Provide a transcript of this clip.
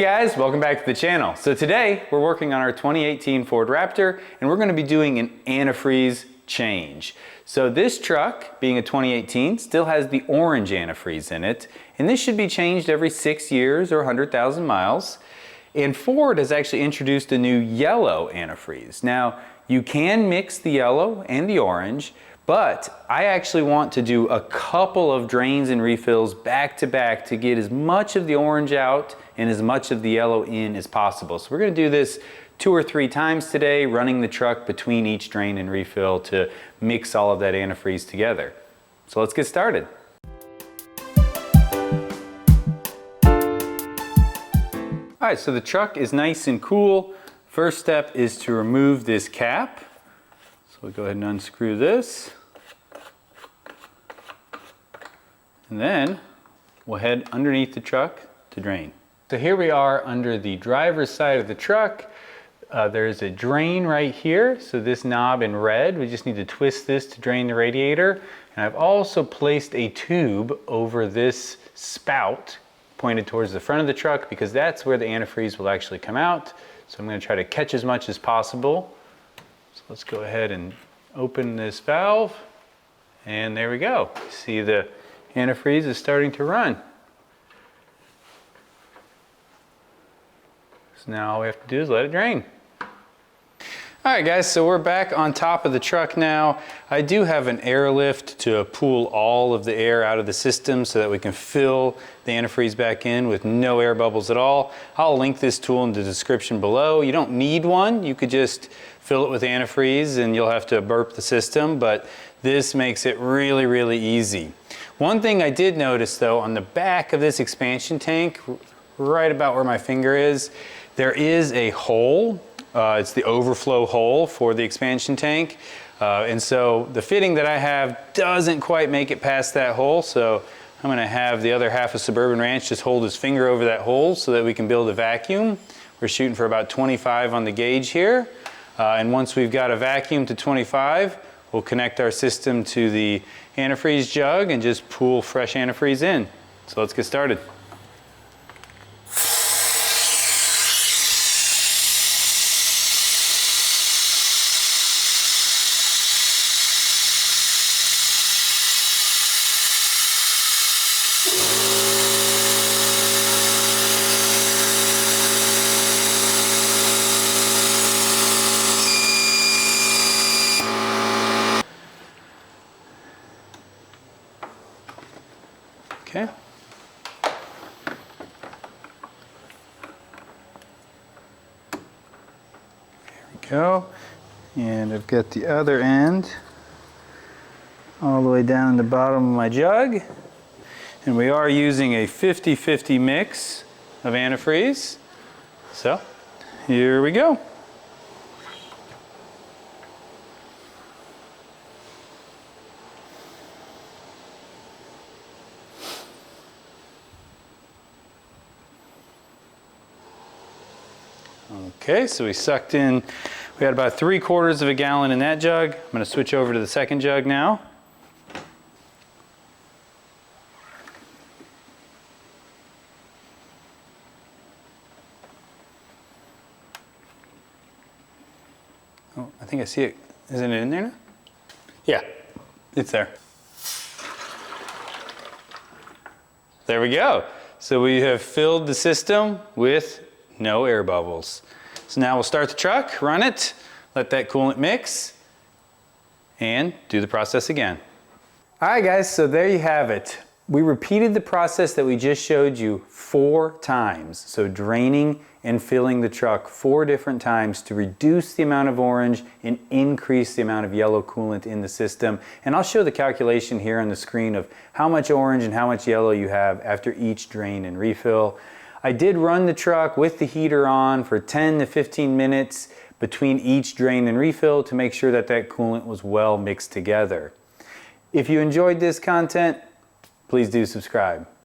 guys, welcome back to the channel. So today we're working on our 2018 Ford Raptor and we're going to be doing an antifreeze change. So this truck, being a 2018, still has the orange antifreeze in it, and this should be changed every 6 years or 100,000 miles. And Ford has actually introduced a new yellow antifreeze. Now, you can mix the yellow and the orange, but I actually want to do a couple of drains and refills back to back to get as much of the orange out and as much of the yellow in as possible. So we're going to do this 2 or 3 times today, running the truck between each drain and refill to mix all of that antifreeze together. So let's get started. All right, so the truck is nice and cool. First step is to remove this cap. So we'll go ahead and unscrew this. And then we'll head underneath the truck to drain. So here we are under the driver's side of the truck. There's a drain right here. So this knob in red, we just need to twist this to drain the radiator. And I've also placed a tube over this spout pointed towards the front of the truck because that's where the antifreeze will actually come out. So I'm going to try to catch as much as possible. So let's go ahead and open this valve. And there we go. See, the antifreeze is starting to run. So now all we have to do is let it drain. All right guys, so we're back on top of the truck now. I do have an air lift to pull all of the air out of the system so that we can fill the antifreeze back in with no air bubbles at all. I'll link this tool in the description below. You don't need one. You could just fill it with antifreeze and you'll have to burp the system, but this makes it really, really easy. One thing I did notice though, on the back of this expansion tank, right about where my finger is, there is a hole. It's the overflow hole for the expansion tank. And so the fitting that I have doesn't quite make it past that hole. So I'm gonna have the other half of Suburban Ranch just hold his finger over that hole so that we can build a vacuum. We're shooting for about 25 on the gauge here. And once we've got a vacuum to 25, we'll connect our system to the antifreeze jug and just pool fresh antifreeze in. So let's get started. Okay. There we go. And I've got the other end all the way down in the bottom of my jug. And we are using a 50-50 mix of antifreeze. So here we go. Okay, so we sucked in, we had about 3/4 of a gallon in that jug. I'm going to switch over to the second jug now. Oh, I think I see it. Isn't it in there now? Yeah, it's there. There we go. So we have filled the system with no air bubbles. So now we'll start the truck, run it, let that coolant mix, and do the process again. All right guys, so there you have it. We repeated the process that we just showed you 4 times. So draining and filling the truck 4 different times to reduce the amount of orange and increase the amount of yellow coolant in the system. And I'll show the calculation here on the screen of how much orange and how much yellow you have after each drain and refill. I did run the truck with the heater on for 10 to 15 minutes between each drain and refill to make sure that that coolant was well mixed together. If you enjoyed this content, please do subscribe.